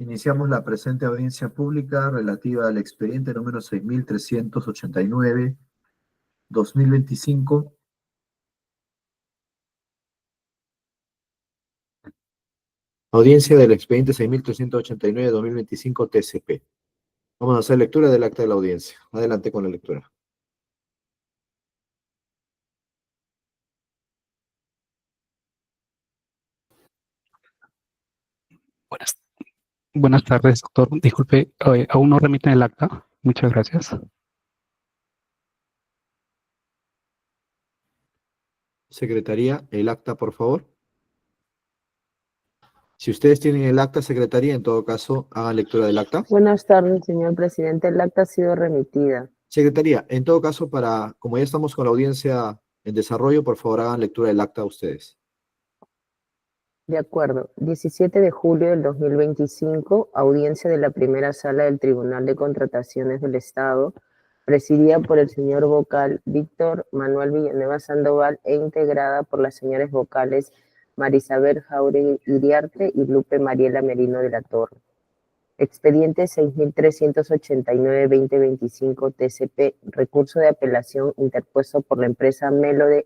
Iniciamos la presente audiencia pública relativa al expediente número 6389-2025. Audiencia del expediente 6389-2025 TCP. Vamos a hacer lectura del acta de la audiencia. Adelante con la lectura. Buenas tardes, doctor. Disculpe, aún no remiten el acta. Muchas gracias. Secretaría, el acta, por favor. Si ustedes tienen el acta, secretaría, en todo caso, hagan lectura del acta. Buenas tardes, señor presidente. El acta ha sido remitida. Secretaría, en todo caso, como ya estamos con la audiencia en desarrollo, por favor, hagan lectura del acta ustedes. De acuerdo. 17 de julio del 2025, audiencia de la primera sala del Tribunal de Contrataciones del Estado, presidida por el señor vocal Víctor Manuel Villanueva Sandoval e integrada por las señoras vocales Marisabel Jauregui Iriarte y Lupe Mariela Merino de la Torre. Expediente 6389-2025 TCP, recurso de apelación interpuesto por la empresa Melody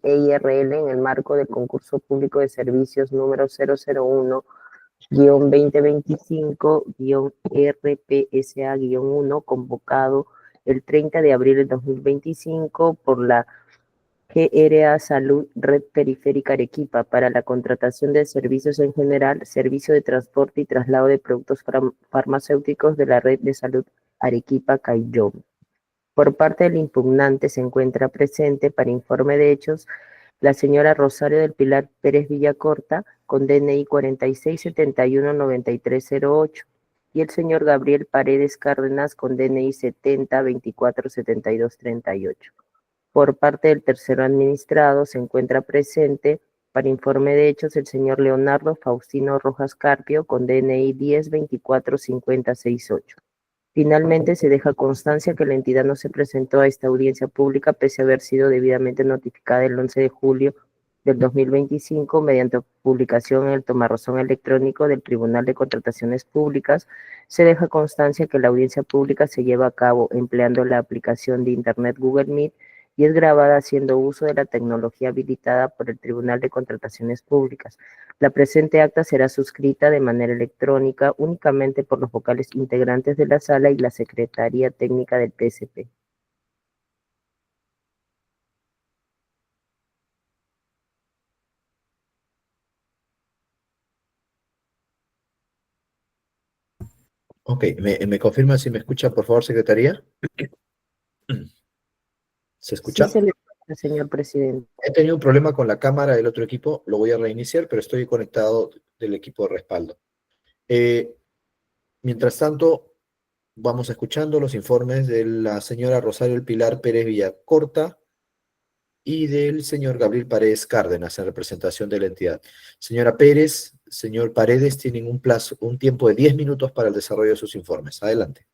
EIRL en el marco del concurso público de servicios número 001-2025-RPSA-1, convocado el 30 de abril de 2025 por la GRA Salud Red Periférica Arequipa para la contratación de servicios en general, servicio de transporte y traslado de productos farmacéuticos de la Red de Salud Arequipa Caylloma. Por parte del impugnante se encuentra presente para informe de hechos la señora Rosario del Pilar Pérez Villacorta con DNI 46719308 y el señor Gabriel Paredes Cárdenas con DNI 70247238. Por parte del tercero administrado se encuentra presente para informe de hechos el señor Leonardo Faustino Rojas Carpio con DNI 10245068. Finalmente, se deja constancia que la entidad no se presentó a esta audiencia pública pese a haber sido debidamente notificada el 11 de julio del 2025 mediante publicación en el tomarrazón electrónico del Tribunal de Contrataciones Públicas. Se deja constancia que la audiencia pública se lleva a cabo empleando la aplicación de Internet Google Meet y es grabada haciendo uso de la tecnología habilitada por el Tribunal de Contrataciones Públicas. La presente acta será suscrita de manera electrónica únicamente por los vocales integrantes de la sala y la Secretaría Técnica del PSP. Ok, ¿me confirma si me escucha, por favor, secretaría? ¿Se escucha? Sí, se le escucha, señor presidente. He tenido un problema con la cámara del otro equipo, lo voy a reiniciar, pero estoy conectado del equipo de respaldo. Mientras tanto, vamos escuchando los informes de la señora Rosario El Pilar Pérez Villacorta y del señor Gabriel Paredes Cárdenas en representación de la entidad. Señora Pérez, señor Paredes, tienen un tiempo de 10 minutos para el desarrollo de sus informes. Adelante.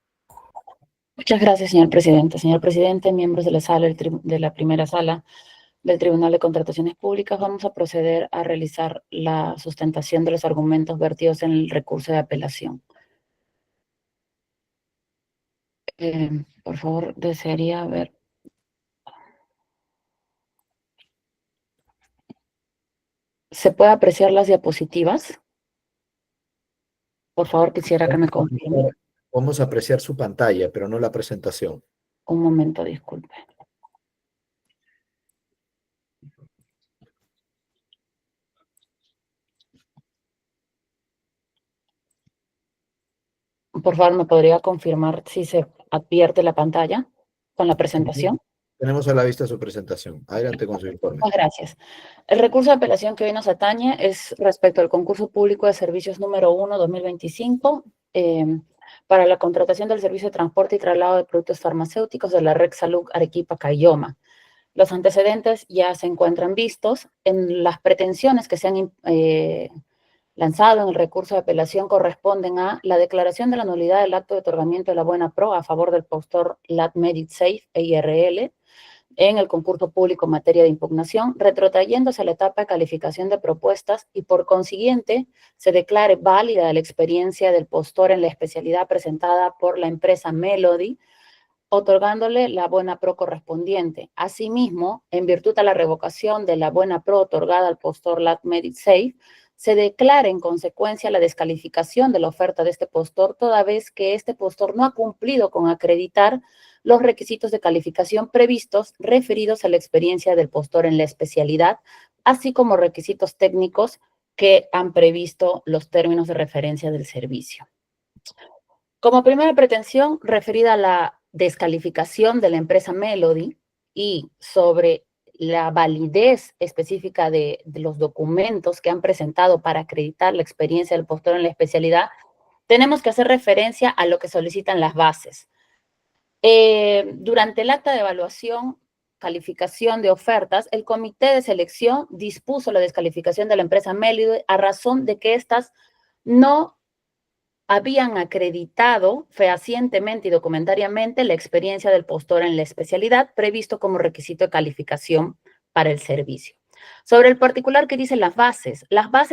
Muchas gracias, señor presidente. Señor presidente, miembros de la sala, de la primera sala del Tribunal de Contrataciones Públicas, vamos a proceder a realizar la sustentación de los argumentos vertidos en el recurso de apelación. Por favor, desearía ver. ¿Se puede apreciar las diapositivas? Por favor, quisiera que me confirme. Vamos a apreciar su pantalla, pero no la presentación. Un momento, disculpe. Por favor, ¿me podría confirmar si se advierte la pantalla con la presentación? Tenemos a la vista su presentación. Adelante con su informe. Muchas gracias. El recurso de apelación que hoy nos atañe es respecto al concurso público de servicios número 1-2025 para la contratación del servicio de transporte y traslado de productos farmacéuticos de la Red Salud Arequipa Caylloma. Los antecedentes ya se encuentran vistos. En las pretensiones que se han lanzado en el recurso de apelación corresponden a la declaración de la nulidad del acto de otorgamiento de la buena pro a favor del postor LAT Medic Safe EIRL, en el concurso público en materia de impugnación, retrotrayéndose a la etapa de calificación de propuestas y por consiguiente se declare válida la experiencia del postor en la especialidad presentada por la empresa Melody, otorgándole la buena pro correspondiente. Asimismo, en virtud de la revocación de la buena pro otorgada al postor LabMeditSafe, se declara en consecuencia la descalificación de la oferta de este postor, toda vez que este postor no ha cumplido con acreditar los requisitos de calificación previstos referidos a la experiencia del postor en la especialidad, así como requisitos técnicos que han previsto los términos de referencia del servicio. Como primera pretensión referida a la descalificación de la empresa Melody y sobre la validez específica de los documentos que han presentado para acreditar la experiencia del postor en la especialidad, tenemos que hacer referencia a lo que solicitan las bases. Durante el acta de evaluación, calificación de ofertas, el comité de selección dispuso la descalificación de la empresa Melody a razón de que éstas no habían acreditado fehacientemente y documentariamente la experiencia del postor en la especialidad previsto como requisito de calificación para el servicio. Sobre el particular que dicen las bases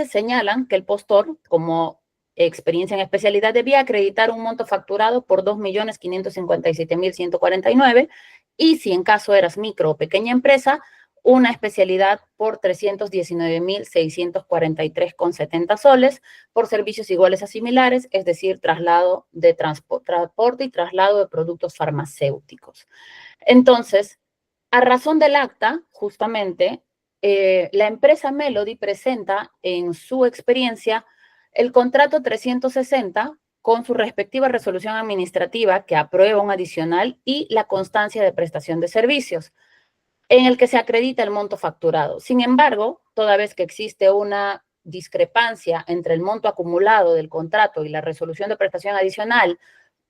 señalan que el postor, como experiencia en especialidad, debía acreditar un monto facturado por 2.557.149 y si en caso eras micro o pequeña empresa, una especialidad por 319.643,70 soles por servicios iguales a similares, es decir, traslado de transporte y traslado de productos farmacéuticos. Entonces, a razón del acta, justamente, la empresa Melody presenta en su experiencia el contrato 360 con su respectiva resolución administrativa que aprueba un adicional y la constancia de prestación de servicios, en el que se acredita el monto facturado. Sin embargo, toda vez que existe una discrepancia entre el monto acumulado del contrato y la resolución de prestación adicional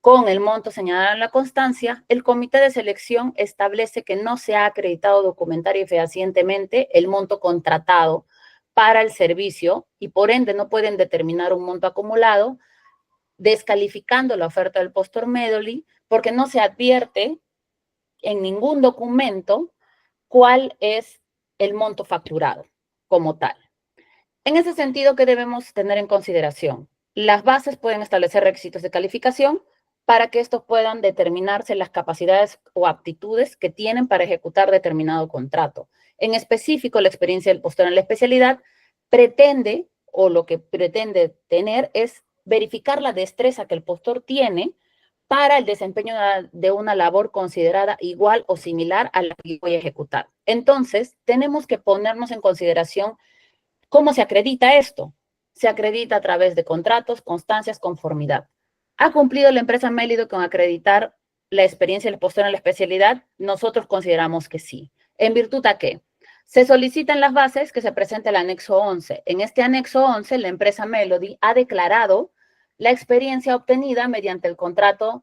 con el monto señalado en la constancia, el comité de selección establece que no se ha acreditado documentaria y fehacientemente el monto contratado para el servicio y por ende no pueden determinar un monto acumulado, descalificando la oferta del postor Melody porque no se advierte en ningún documento cuál es el monto facturado como tal. En ese sentido, ¿qué debemos tener en consideración? Las bases pueden establecer requisitos de calificación para que estos puedan determinarse las capacidades o aptitudes que tienen para ejecutar determinado contrato. En específico, la experiencia del postor en la especialidad pretende, o lo que pretende tener, es verificar la destreza que el postor tiene para el desempeño de una labor considerada igual o similar a la que voy a ejecutar. Entonces, tenemos que ponernos en consideración cómo se acredita esto. Se acredita a través de contratos, constancias, conformidad. ¿Ha cumplido la empresa Melody con acreditar la experiencia del postor en la especialidad? Nosotros consideramos que sí. ¿En virtud a qué? Se solicitan las bases que se presente el anexo 11. En este anexo 11, la empresa Melody ha declarado la experiencia obtenida mediante el contrato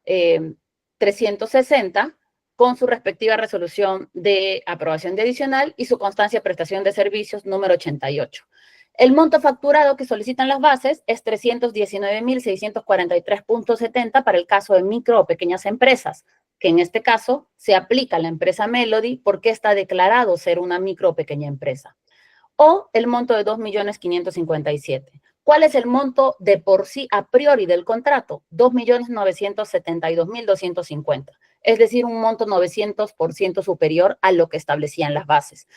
360 con su respectiva resolución de aprobación de adicional y su constancia de prestación de servicios número 88. El monto facturado que solicitan las bases es 319.643,70 para el caso de micro o pequeñas empresas, que en este caso se aplica a la empresa Melody porque está declarado ser una micro o pequeña empresa. O el monto de 2.557.000. ¿Cuál es el monto de por sí a priori del contrato? 2.972.250. Es decir, un monto 900% superior a lo que establecían las bases.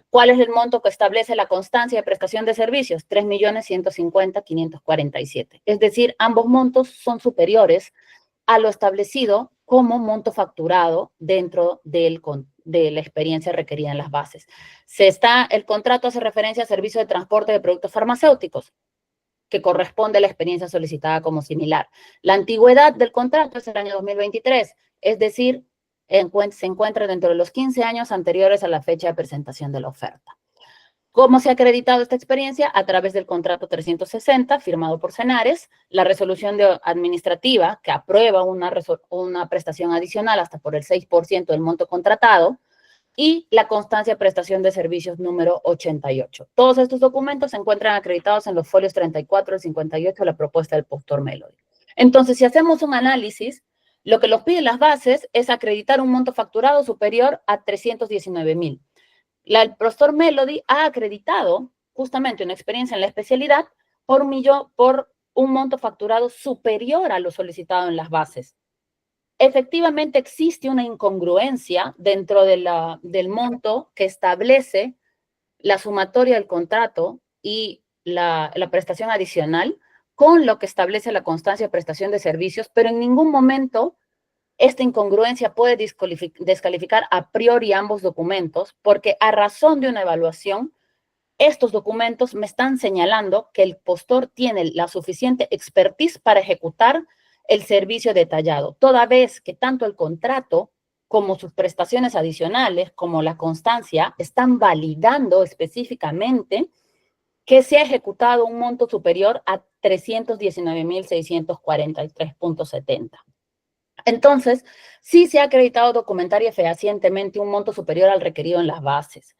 ¿Cuál es el monto que establece la constancia de prestación de servicios? 3.150.547. Es decir, ambos montos son superiores a lo establecido como monto facturado dentro de la experiencia requerida en las bases. El contrato hace referencia a servicio de transporte de productos farmacéuticos, que corresponde a la experiencia solicitada como similar. La antigüedad del contrato es el año 2023, es decir, se encuentra dentro de los 15 años anteriores a la fecha de presentación de la oferta. ¿Cómo se ha acreditado esta experiencia? A través del contrato 360, firmado por Senares, la resolución administrativa que aprueba una prestación adicional hasta por el 6% del monto contratado, y la constancia de prestación de servicios número 88. Todos estos documentos se encuentran acreditados en los folios 34 y 58 de la propuesta del postor Melody. Entonces, si hacemos un análisis, Lo que los piden las bases es acreditar un monto facturado superior a 319,000. El profesor Melody ha acreditado justamente una experiencia en la especialidad por un monto facturado superior a lo solicitado en las bases. Efectivamente existe una incongruencia dentro del monto que establece la sumatoria del contrato y la prestación adicional con lo que establece la constancia de prestación de servicios, pero en ningún momento esta incongruencia puede descalificar a priori ambos documentos, porque a razón de una evaluación, estos documentos me están señalando que el postor tiene la suficiente expertise para ejecutar el servicio detallado, toda vez que tanto el contrato como sus prestaciones adicionales, como la constancia, están validando específicamente que se ha ejecutado un monto superior a 319,643.70. Entonces, sí se ha acreditado documentaria fehacientemente un monto superior al requerido en las bases,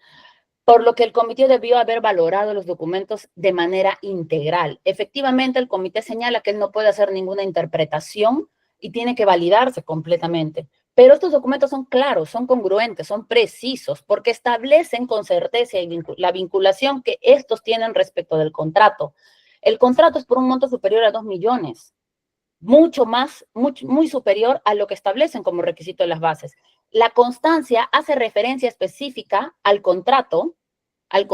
por lo que el comité debió haber valorado los documentos de manera integral. Efectivamente, el comité señala que él no puede hacer ninguna interpretación y tiene que validarse completamente. Pero estos documentos son claros, son congruentes, son precisos, porque establecen con certeza la vinculación que estos tienen respecto del contrato. El contrato es por un monto superior a 2 millones, mucho más, muy superior a lo que establecen como requisito de las bases. La constancia hace referencia específica al contrato, al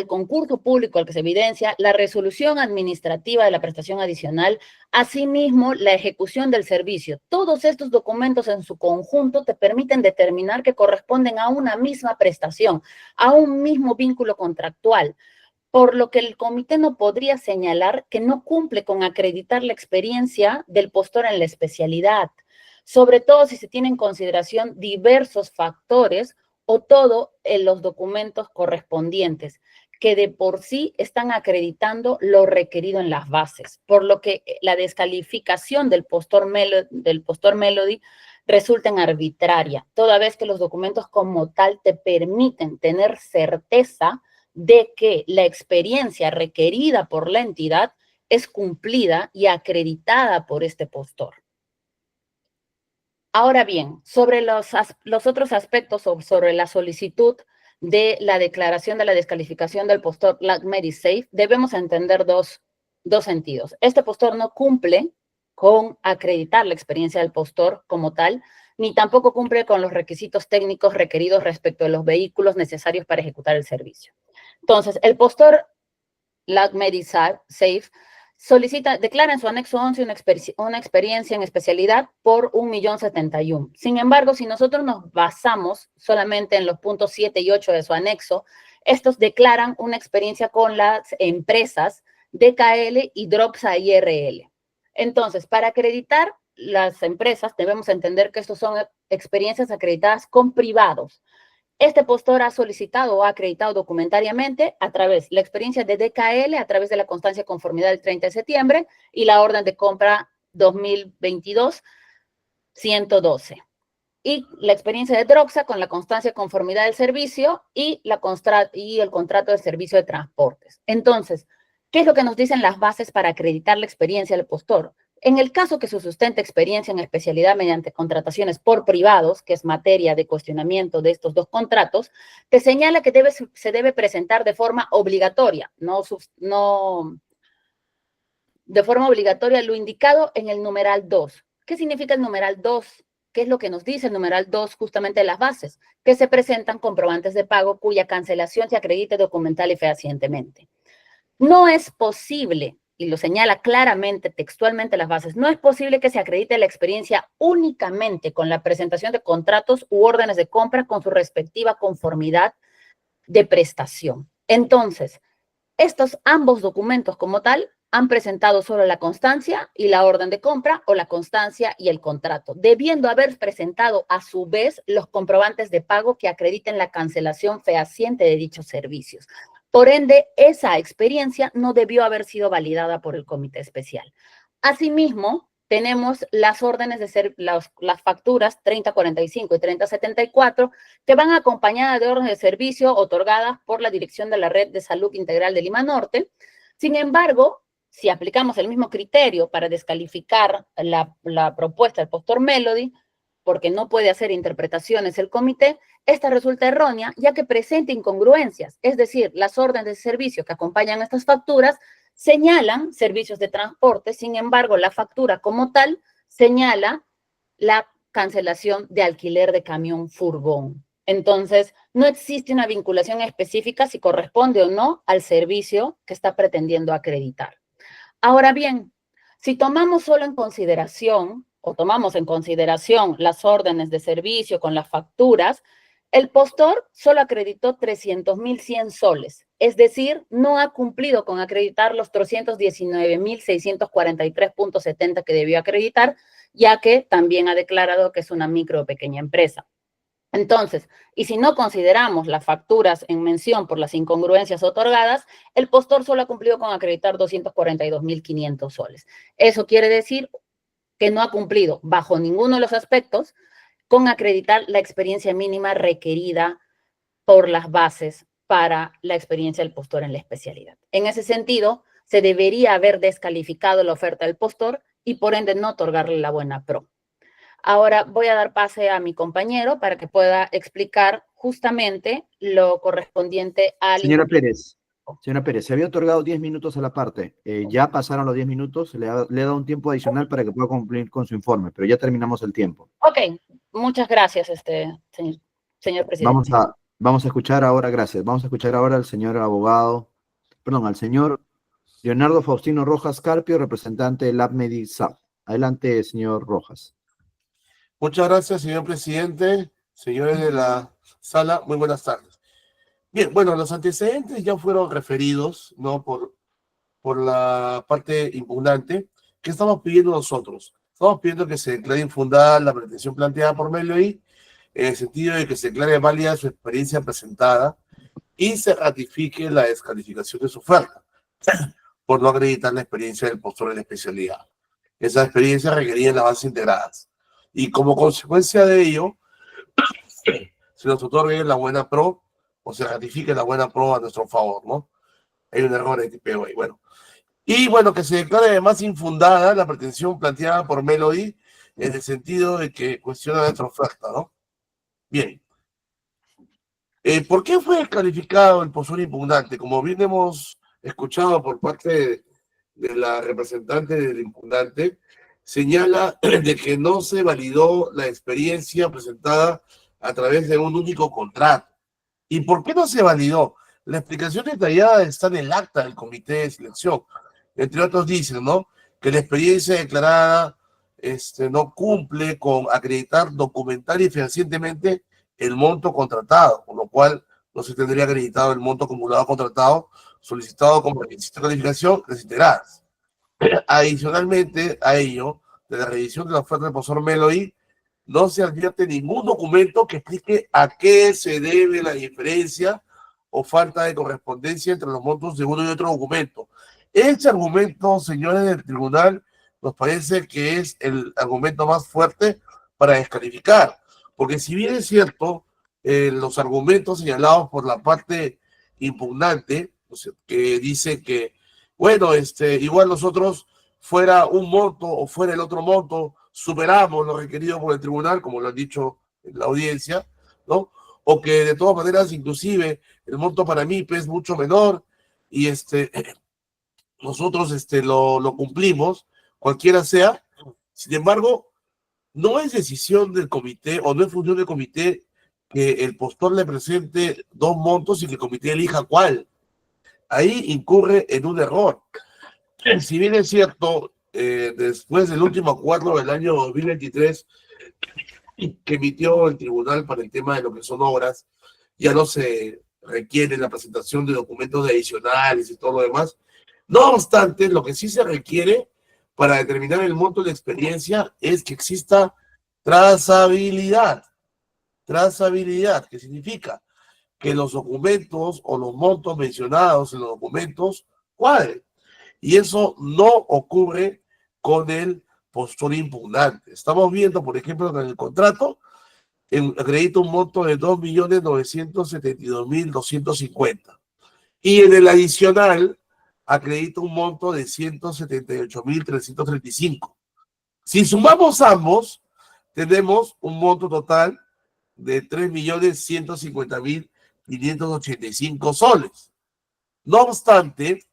concurso público al que se evidencia, la resolución administrativa de la prestación adicional, asimismo la ejecución del servicio. Todos estos documentos en su conjunto te permiten determinar que corresponden a una misma prestación, a un mismo vínculo contractual, por lo que el comité no podría señalar que no cumple con acreditar la experiencia del postor en la especialidad, sobre todo si se tienen en consideración diversos factores o todo en los documentos correspondientes, que de por sí están acreditando lo requerido en las bases, por lo que la descalificación del postor Melody resulta en arbitraria, toda vez que los documentos como tal te permiten tener certeza de que la experiencia requerida por la entidad es cumplida y acreditada por este postor. Ahora bien, sobre los otros aspectos sobre la solicitud de la declaración de la descalificación del postor LabMediSafe, debemos entender dos sentidos. Este postor no cumple con acreditar la experiencia del postor como tal, ni tampoco cumple con los requisitos técnicos requeridos respecto de los vehículos necesarios para ejecutar el servicio. Entonces, el postor LabMediSafe declara en su anexo 11 una experiencia en especialidad por 1.071.000. Sin embargo, si nosotros nos basamos solamente en los puntos 7 y 8 de su anexo, estos declaran una experiencia con las empresas DKL y Dropsa IRL. Entonces, para acreditar las empresas, debemos entender que estos son experiencias acreditadas con privados. Este postor ha solicitado o ha acreditado documentariamente a través de la experiencia de DKL, a través de la constancia de conformidad del 30 de septiembre y la orden de compra 2022-112. Y la experiencia de Droxa con la constancia de conformidad del servicio y el contrato de servicio de transportes. Entonces, ¿qué es lo que nos dicen las bases para acreditar la experiencia del postor? En el caso que se sustente experiencia en especialidad mediante contrataciones por privados, que es materia de cuestionamiento de estos dos contratos, te señala que se debe presentar de forma obligatoria, no de forma obligatoria lo indicado en el numeral 2. ¿Qué significa el numeral 2? ¿Qué es lo que nos dice el numeral 2 justamente de las bases? Que se presentan comprobantes de pago cuya cancelación se acredite documental y fehacientemente. No es posible, y lo señala claramente, textualmente las bases, no es posible que se acredite la experiencia únicamente con la presentación de contratos u órdenes de compra con su respectiva conformidad de prestación. Entonces, estos ambos documentos como tal han presentado solo la constancia y la orden de compra o la constancia y el contrato, debiendo haber presentado a su vez los comprobantes de pago que acrediten la cancelación fehaciente de dichos servicios. Por ende, esa experiencia no debió haber sido validada por el comité especial. Asimismo, tenemos las órdenes de ser las facturas 3045 y 3074 que van acompañadas de órdenes de servicio otorgadas por la Dirección de la Red de Salud Integral de Lima Norte. Sin embargo, si aplicamos el mismo criterio para descalificar la propuesta del postor Melody, porque no puede hacer interpretaciones el comité, esta resulta errónea, ya que presenta incongruencias, es decir, las órdenes de servicio que acompañan estas facturas señalan servicios de transporte, sin embargo, la factura como tal señala la cancelación de alquiler de camión furgón. Entonces, no existe una vinculación específica si corresponde o no al servicio que está pretendiendo acreditar. Ahora bien, si tomamos solo en consideración, o tomamos en consideración las órdenes de servicio con las facturas, el postor solo acreditó 300.100 soles, es decir, no ha cumplido con acreditar los 319.643.70 que debió acreditar, ya que también ha declarado que es una micro o pequeña empresa. Entonces, y si no consideramos las facturas en mención por las incongruencias otorgadas, el postor solo ha cumplido con acreditar 242.500 soles. Eso quiere decir que no ha cumplido bajo ninguno de los aspectos con acreditar la experiencia mínima requerida por las bases para la experiencia del postor en la especialidad. En ese sentido, se debería haber descalificado la oferta del postor y por ende no otorgarle la buena pro. Ahora voy a dar pase a mi compañero para que pueda explicar justamente lo correspondiente al... Señora Pérez, se había otorgado 10 minutos a la parte. Ya pasaron los 10 minutos, le he dado un tiempo adicional para que pueda cumplir con su informe, pero ya terminamos el tiempo. Ok, muchas gracias, señor presidente. Vamos a escuchar ahora, gracias. Vamos a escuchar ahora al señor abogado, al señor Leonardo Faustino Rojas Carpio, representante del APMEDI-SAP. Adelante, señor Rojas. Muchas gracias, señor presidente, señores de la sala, muy buenas tardes. Bien, bueno, los antecedentes ya fueron referidos, ¿no? Por la parte impugnante. ¿Qué estamos pidiendo nosotros? Estamos pidiendo que se declare infundada la pretensión planteada por Melody, en el sentido de que se declare válida su experiencia presentada y se ratifique la descalificación de su oferta por no acreditar la experiencia del postor en la especialidad. Esa experiencia requería las bases integradas. Y como consecuencia de ello, se nos otorgue la buena pro o se ratifique la buena pro a nuestro favor, ¿no? Hay un error de tipeo ahí, bueno. Y bueno, que se declare además infundada la pretensión planteada por Melody en el sentido de que cuestiona nuestra oferta, ¿no? Bien. ¿Por qué fue descalificado el postor impugnante? Como bien hemos escuchado por parte de la representante del impugnante, señala de que no se validó la experiencia presentada a través de un único contrato. ¿Y por qué no se validó? La explicación detallada está en el acta del comité de selección. Entre otros dicen, ¿no?, que la experiencia declarada no cumple con acreditar documental y fehacientemente el monto contratado, con lo cual no se tendría acreditado el monto acumulado contratado solicitado como requisito de calificación desintegradas. Adicionalmente a ello, de la revisión de la oferta del profesor Melody, no se advierte ningún documento que explique a qué se debe la diferencia o falta de correspondencia entre los montos de uno y otro documento. Este argumento, señores del tribunal, nos parece que es el argumento más fuerte para descalificar, porque si bien es cierto, los argumentos señalados por la parte impugnante, o sea, que dice que, bueno, igual nosotros, fuera un monto o fuera el otro monto, superamos lo requerido por el tribunal, como lo han dicho en la audiencia, ¿no? O que de todas maneras, inclusive, el monto para MIP es mucho menor y nosotros lo cumplimos, cualquiera sea. Sin embargo, no es decisión del comité o no es función del comité que el postor le presente dos montos y que el comité elija cuál. Ahí incurre en un error. Si bien es cierto, después del último acuerdo del año 2023 que emitió el tribunal para el tema de lo que son obras, ya no se requiere la presentación de documentos adicionales y todo lo demás. No obstante, lo que sí se requiere para determinar el monto de la experiencia es que exista trazabilidad. Trazabilidad, que significa que los documentos o los montos mencionados en los documentos cuadren. Y eso no ocurre con el postor impugnante. Estamos viendo, por ejemplo, que en el contrato acredita un monto de 2.972.250. Y en el adicional acredita un monto de 178.335. Si sumamos ambos, tenemos un monto total de 3.150.585 soles. No obstante,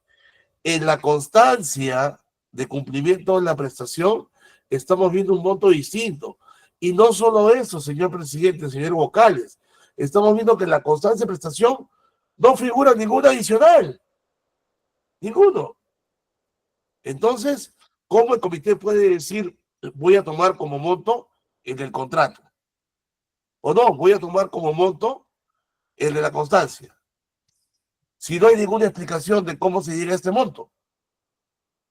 en la constancia de cumplimiento de la prestación, estamos viendo un monto distinto. Y no solo eso, señor presidente, señor Vocales, estamos viendo que en la constancia de prestación no figura ningún adicional. Ninguno. Entonces, ¿cómo el comité puede decir, voy a tomar como monto el del contrato? O no, voy a tomar como monto el de la constancia, si no hay ninguna explicación de cómo se llega a este monto.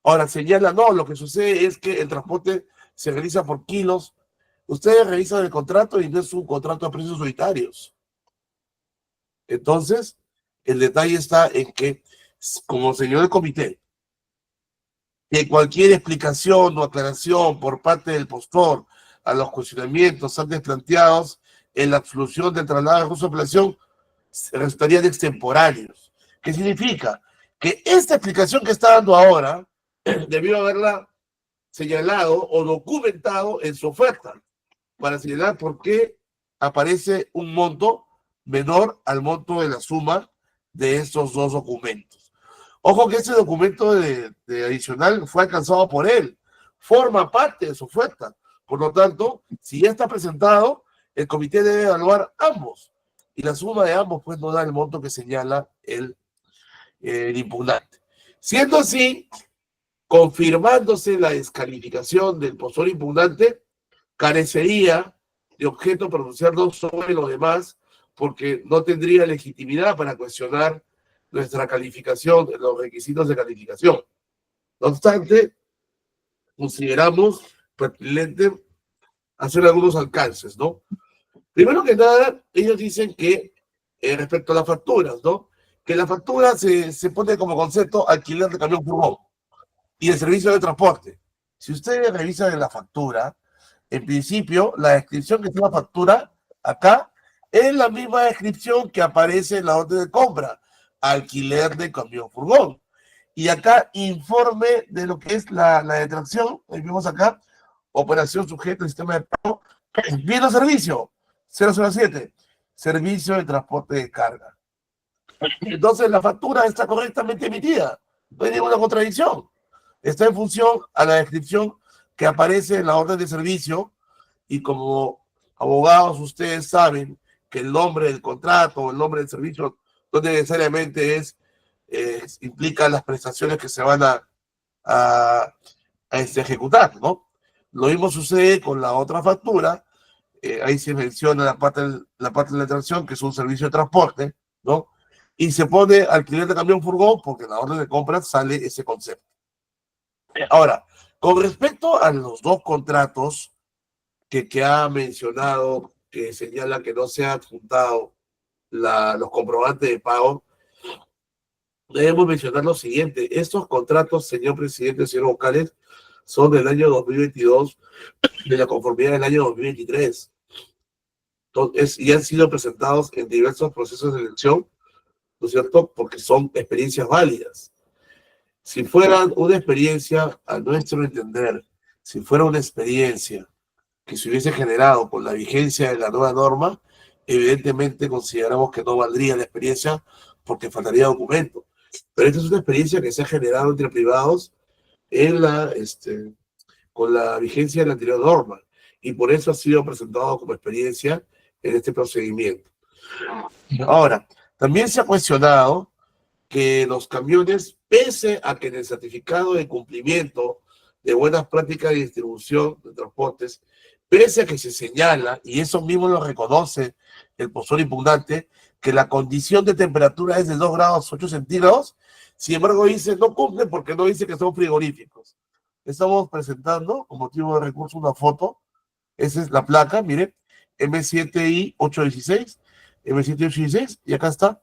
Ahora señala, no, lo que sucede es que el transporte se realiza por kilos. Ustedes revisan el contrato y no es un contrato a precios unitarios. Entonces, el detalle está en que, como señor del comité, que cualquier explicación o aclaración por parte del postor a los cuestionamientos antes planteados en la absolución del traslado de recurso de apelación resultarían extemporáneos. ¿Qué significa? Que esta explicación que está dando ahora debió haberla señalado o documentado en su oferta para señalar por qué aparece un monto menor al monto de la suma de estos dos documentos. Ojo que ese documento de adicional fue alcanzado por él, forma parte de su oferta. Por lo tanto, si ya está presentado, el comité debe evaluar ambos. Y la suma de ambos, pues, no da el monto que señala el impugnante. Siendo así, confirmándose la descalificación del postor impugnante, carecería de objeto pronunciarlo sobre lo demás, porque no tendría legitimidad para cuestionar nuestra calificación, los requisitos de calificación. No obstante, consideramos pertinente hacer algunos alcances, ¿no? Primero que nada, ellos dicen que, respecto a las facturas, ¿no? Que la factura se pone como concepto alquiler de camión furgón y el servicio de transporte. Si ustedes revisan en la factura, en principio, la descripción que está en la factura acá es la misma descripción que aparece en la orden de compra, alquiler de camión furgón. Y acá informe de lo que es la detracción, ahí vemos acá, operación sujeto al sistema de pago, bien o servicio, 007, servicio de transporte de carga. Entonces la factura está correctamente emitida, no hay ninguna contradicción. Está en función a la descripción que aparece en la orden de servicio, y como abogados ustedes saben que el nombre del contrato o el nombre del servicio no necesariamente implica las prestaciones que se van a ejecutar, ¿no? Lo mismo sucede con la otra factura, ahí se menciona la parte de la transacción, que es un servicio de transporte, ¿no? Y se pone alquiler de camión furgón porque en la orden de compra sale ese concepto. Ahora, con respecto a los dos contratos que ha mencionado, que señala que no se han adjuntado los comprobantes de pago, debemos mencionar lo siguiente. Estos contratos, señor presidente, señor Vocales, son del año 2022, de la conformidad del año 2023. Entonces, y han sido presentados en diversos procesos de elección, ¿no es cierto? Porque son experiencias válidas. Si fueran una experiencia, a nuestro entender, si fuera una experiencia que se hubiese generado con la vigencia de la nueva norma, evidentemente consideramos que no valdría la experiencia porque faltaría documento. Pero esta es una experiencia que se ha generado entre privados con la vigencia de la anterior norma, y por eso ha sido presentado como experiencia en este procedimiento. Ahora, también se ha cuestionado que los camiones, pese a que en el certificado de cumplimiento de buenas prácticas de distribución de transportes, pese a que se señala, y eso mismo lo reconoce el postor impugnante, que la condición de temperatura es de 2 grados 8 centígrados, sin embargo dice no cumple porque no dice que son frigoríficos. Estamos presentando, como motivo de recurso, una foto. Esa es la placa, miren, M7I 816, M7I 816, y acá está,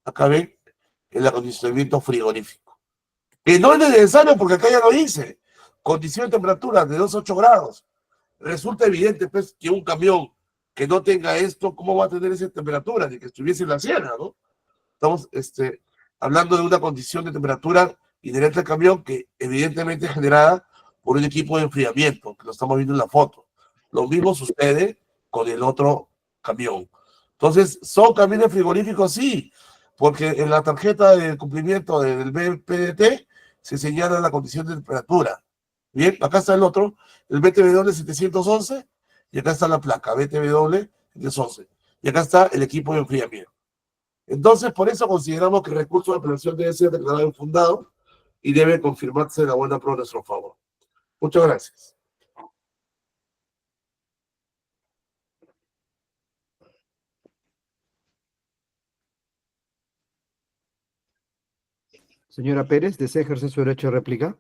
acá ven el acondicionamiento frigorífico. Que no es necesario porque acá ya lo dice, condición de temperatura de 2 a 8 grados. Resulta evidente, pues, que un camión que no tenga esto, ¿cómo va a tener esa temperatura? Ni que estuviese en la sierra, ¿no? Estamos hablando de una condición de temperatura inherente al camión que evidentemente es generada por un equipo de enfriamiento, que lo estamos viendo en la foto. Lo mismo sucede con el otro camión. Entonces, ¿son camiones frigoríficos? Sí, porque en la tarjeta de cumplimiento del BPDT se señala la condición de temperatura. Bien, acá está el otro, el BTW 711, y acá está la placa, BTW 711. Y acá está el equipo de enfriamiento. Entonces, por eso consideramos que el recurso de apelación debe ser declarado infundado y debe confirmarse la buena prueba a nuestro favor. Muchas gracias. Señora Pérez, ¿desea ejercer su derecho de réplica?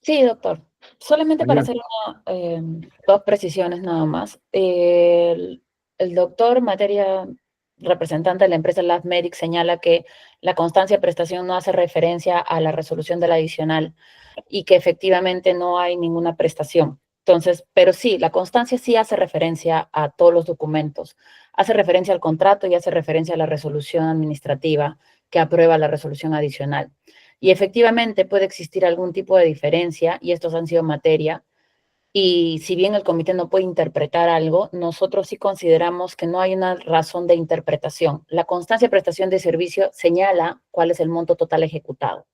Sí, doctor. Solamente para Adelante. hacer dos precisiones nada más. El doctor, materia representante de la empresa LabMedic, señala que la constancia de prestación no hace referencia a la resolución del adicional y que efectivamente no hay ninguna prestación. Entonces, pero sí, la constancia sí hace referencia a todos los documentos. Hace referencia al contrato y hace referencia a la resolución administrativa que aprueba la resolución adicional. Y efectivamente puede existir algún tipo de diferencia, y estos han sido materia, y si bien el comité no puede interpretar algo, nosotros sí consideramos que no hay una razón de interpretación. La constancia de prestación de servicio señala cuál es el monto total ejecutado.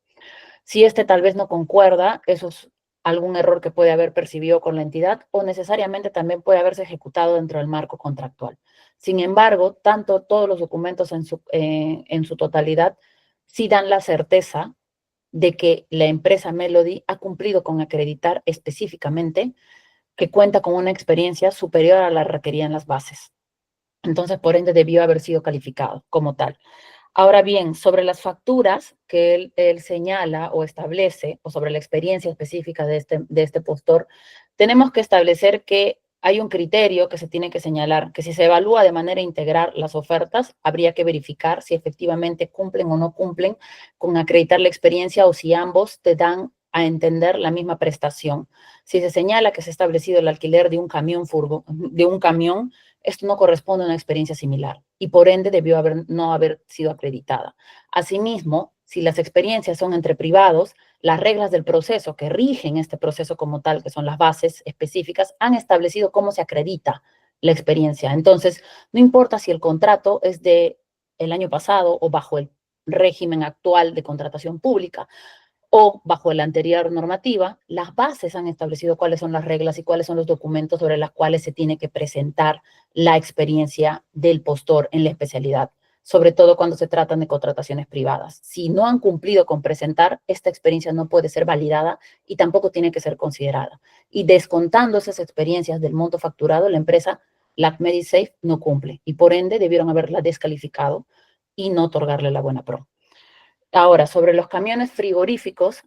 Si este tal vez no concuerda, eso es algún error que puede haber percibido con la entidad o necesariamente también puede haberse ejecutado dentro del marco contractual. Sin embargo, todos los documentos en su totalidad sí dan la certeza de que la empresa Melody ha cumplido con acreditar específicamente que cuenta con una experiencia superior a la requerida en las bases. Entonces, por ende, debió haber sido calificado como tal. Ahora bien, sobre las facturas que él señala o establece, o sobre la experiencia específica de este postor, tenemos que establecer que hay un criterio que se tiene que señalar, que si se evalúa de manera integral las ofertas, habría que verificar si efectivamente cumplen o no cumplen con acreditar la experiencia o si ambos te dan a entender la misma prestación. Si se señala que se ha establecido el alquiler de un camión esto no corresponde a una experiencia similar y por ende debió no haber sido acreditada. Asimismo, si las experiencias son entre privados, las reglas del proceso que rigen este proceso como tal, que son las bases específicas, han establecido cómo se acredita la experiencia. Entonces, no importa si el contrato es de el año pasado o bajo el régimen actual de contratación pública, o bajo la anterior normativa, las bases han establecido cuáles son las reglas y cuáles son los documentos sobre los cuales se tiene que presentar la experiencia del postor en la especialidad, sobre todo cuando se tratan de contrataciones privadas. Si no han cumplido con presentar, esta experiencia no puede ser validada y tampoco tiene que ser considerada. Y descontando esas experiencias del monto facturado, la empresa LabMedisafe no cumple y por ende debieron haberla descalificado y no otorgarle la buena pro. Ahora, sobre los camiones frigoríficos,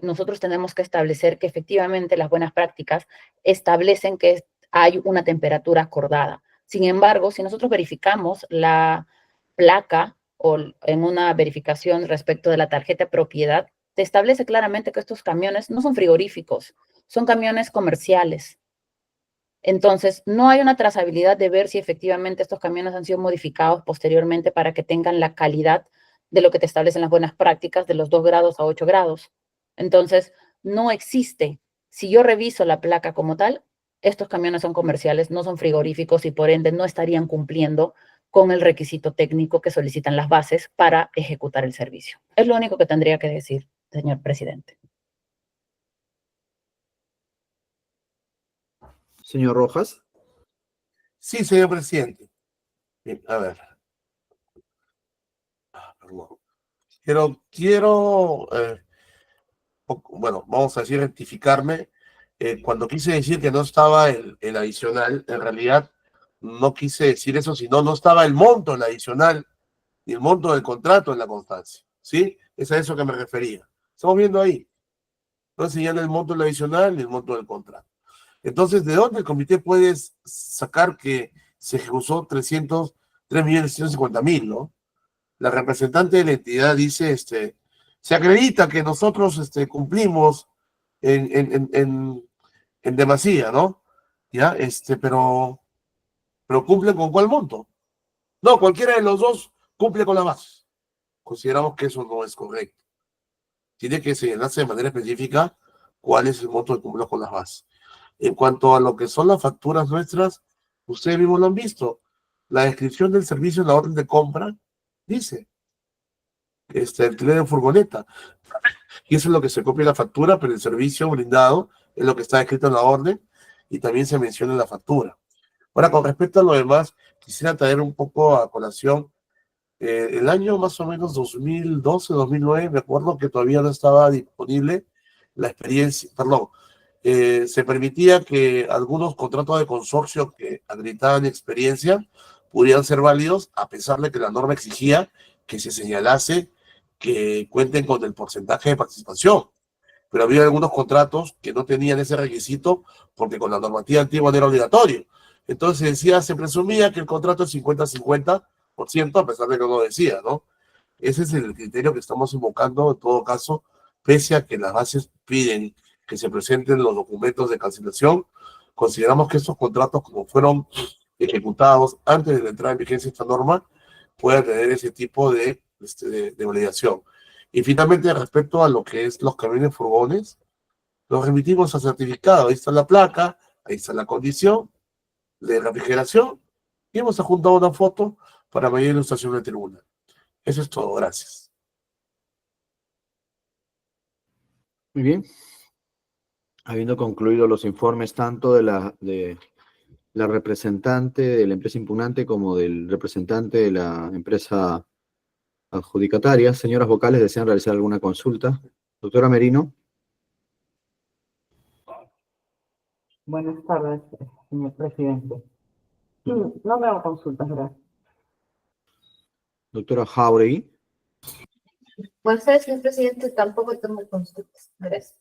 nosotros tenemos que establecer que efectivamente las buenas prácticas establecen que hay una temperatura acordada. Sin embargo, si nosotros verificamos la placa o en una verificación respecto de la tarjeta de propiedad, te establece claramente que estos camiones no son frigoríficos, son camiones comerciales. Entonces, no hay una trazabilidad de ver si efectivamente estos camiones han sido modificados posteriormente para que tengan la calidad de lo que te establecen las buenas prácticas de los 2 grados a 8 grados. Entonces, no existe. Si yo reviso la placa como tal, estos camiones son comerciales, no son frigoríficos y por ende no estarían cumpliendo con el requisito técnico que solicitan las bases para ejecutar el servicio. Es lo único que tendría que decir, señor presidente. Señor Rojas. Sí, señor presidente. Bien, a ver. Perdón. Quiero bueno, vamos a decir, rectificarme. Cuando quise decir que no estaba el adicional, en realidad no quise decir eso, sino no estaba el monto del adicional y el monto del contrato en la constancia. ¿Sí? Es a eso que me refería. Estamos viendo ahí. No señala el monto del adicional y el monto del contrato. Entonces, ¿de dónde el comité puede sacar que se ejecutó 3.150.000, ¿no? La representante de la entidad dice, se acredita que nosotros cumplimos en demasía, ¿no? Ya, pero ¿cumplen con cuál monto? No, cualquiera de los dos cumple con la base. consideramos que eso no es correcto. Tiene que señalarse de manera específica cuál es el monto de cúmulo con las bases. En cuanto a lo que son las facturas nuestras, ustedes mismos lo han visto. La descripción del servicio en la orden de compra dice alquiler de furgoneta. Y eso es lo que se copia en la factura, pero el servicio brindado es lo que está escrito en la orden y también se menciona en la factura. Ahora, con respecto a lo demás, quisiera traer un poco a colación el año más o menos 2012, 2009, me acuerdo que todavía no estaba disponible la experiencia, perdón, se permitía que algunos contratos de consorcio que acreditaban experiencia pudieran ser válidos, a pesar de que la norma exigía que se señalase que cuenten con el porcentaje de participación. Pero había algunos contratos que no tenían ese requisito porque con la normativa antigua no era obligatorio. Entonces decía, se presumía que el contrato es 50-50%, a pesar de que no lo decía, ¿no? Ese es el criterio que estamos invocando en todo caso, pese a que las bases piden que se presenten los documentos de cancelación. Consideramos que estos contratos, como fueron ejecutados antes de la entrada en vigencia de esta norma, pueden tener ese tipo de validación. Y finalmente, respecto a lo que es los camiones furgones, los remitimos a certificado. Ahí está la placa, ahí está la condición de refrigeración y hemos adjuntado una foto para mayor ilustración de tribuna. Eso es todo, gracias. Muy bien. Habiendo concluido los informes tanto de la representante de la empresa impugnante como del representante de la empresa adjudicataria, señoras vocales, ¿desean realizar alguna consulta? Doctora Merino. Buenas tardes, señor presidente. No me hago consultas, gracias. Doctora Jauregui. Buenas tardes, señor presidente. Tampoco tomo consultas. Gracias.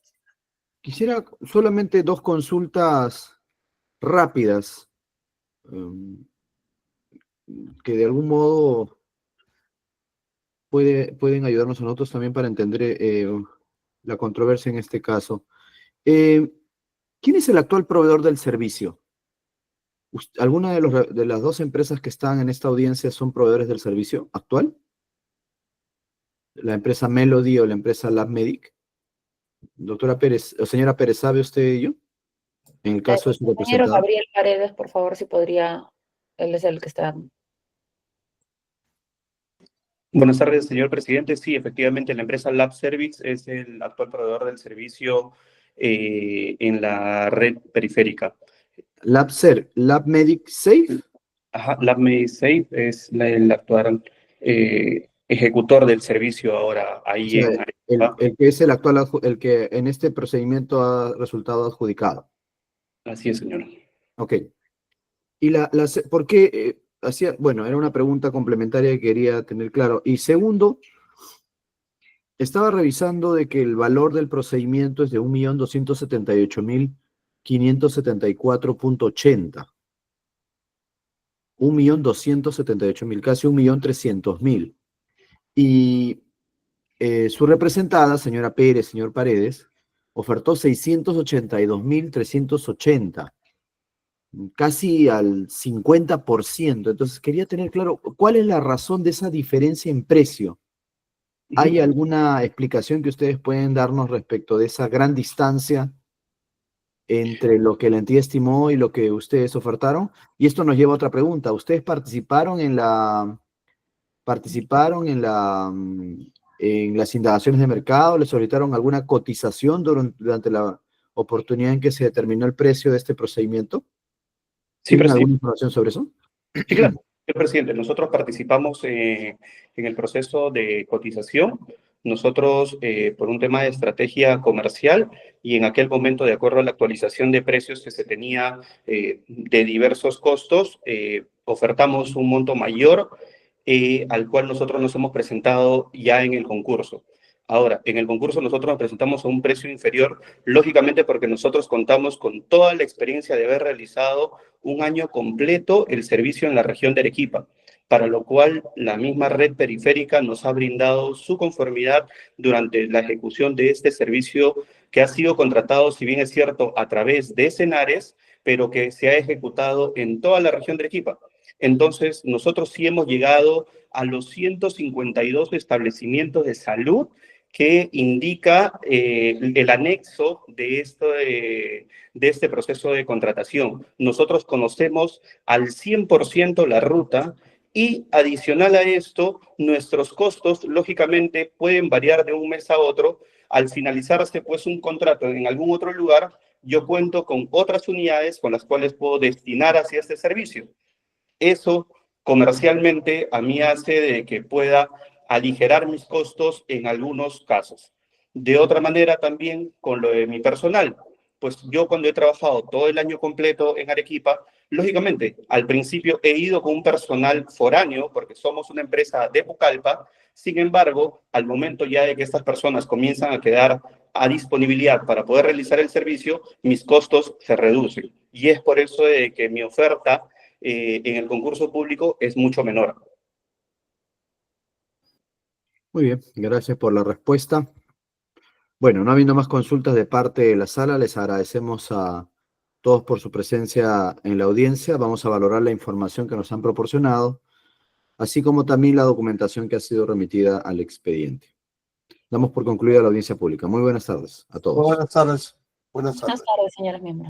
Quisiera solamente dos consultas rápidas que de algún modo pueden ayudarnos a nosotros también para entender la controversia en este caso. ¿Quién es el actual proveedor del servicio? ¿Alguna de las dos empresas que están en esta audiencia son proveedores del servicio actual? ¿La empresa Melody o la empresa LabMedic? Doctora Pérez, o señora Pérez, ¿sabe usted ello? En el caso de su Señor representante. Gabriel Paredes, por favor, si podría, él es el que está. Buenas tardes, señor presidente. Sí, efectivamente, la empresa Lab Service es el actual proveedor del servicio en la red periférica. LabMedic Safe. Ajá, LabMedic Safe es el actual ejecutor del servicio ahora ahí O sea, en Arequipa. el que es el actual, el que en este procedimiento ha resultado adjudicado. Así es, señor. Ok. ¿Y por qué bueno, era una pregunta complementaria que quería tener claro. Y segundo, estaba revisando de que el valor del procedimiento es de 1.278.574.80. 1.278.000, casi 1.300.000. Y su representada, señora Pérez, señor Paredes, ofertó 682.380, casi al 50%. Entonces, quería tener claro, ¿cuál es la razón de esa diferencia en precio? ¿Hay alguna explicación que ustedes pueden darnos respecto de esa gran distancia entre lo que la entidad estimó y lo que ustedes ofertaron? Y esto nos lleva a otra pregunta. ¿Ustedes participaron en las indagaciones de mercado? ¿Les solicitaron alguna cotización durante la oportunidad en que se determinó el precio de este procedimiento? Sí, ¿Tienen alguna presidente. información sobre eso? Sí, claro. Señor presidente, nosotros participamos en el proceso de cotización. Nosotros, por un tema de estrategia comercial y en aquel momento, de acuerdo a la actualización de precios que se tenía de diversos costos, ofertamos un monto mayor al cual nosotros nos hemos presentado ya en el concurso. Ahora, en el concurso nosotros nos presentamos a un precio inferior, lógicamente porque nosotros contamos con toda la experiencia de haber realizado un año completo el servicio en la región de Arequipa, para lo cual la misma red periférica nos ha brindado su conformidad durante la ejecución de este servicio que ha sido contratado, si bien es cierto, a través de Cenares, pero que se ha ejecutado en toda la región de Arequipa. Entonces, nosotros sí hemos llegado a los 152 establecimientos de salud que indica el anexo de este proceso de contratación. Nosotros conocemos al 100% la ruta y adicional a esto, nuestros costos, lógicamente, pueden variar de un mes a otro. Al finalizarse pues un contrato en algún otro lugar, yo cuento con otras unidades con las cuales puedo destinar hacia este servicio. Eso comercialmente a mí hace de que pueda aligerar mis costos en algunos casos. De otra manera también con lo de mi personal, pues yo cuando he trabajado todo el año completo en Arequipa, lógicamente al principio he ido con un personal foráneo porque somos una empresa de Pucallpa. Sin embargo, al momento ya de que estas personas comienzan a quedar a disponibilidad para poder realizar el servicio, mis costos se reducen. Y es por eso de que mi oferta en el concurso público es mucho menor. Muy bien, gracias por la respuesta. Bueno, no habiendo más consultas de parte de la sala, les agradecemos a todos por su presencia en la audiencia. Vamos a valorar la información que nos han proporcionado, así como también la documentación que ha sido remitida al expediente. Damos por concluida la audiencia pública. Muy buenas tardes a todos. Buenas tardes. Buenas tardes. Buenas tardes, señores miembros.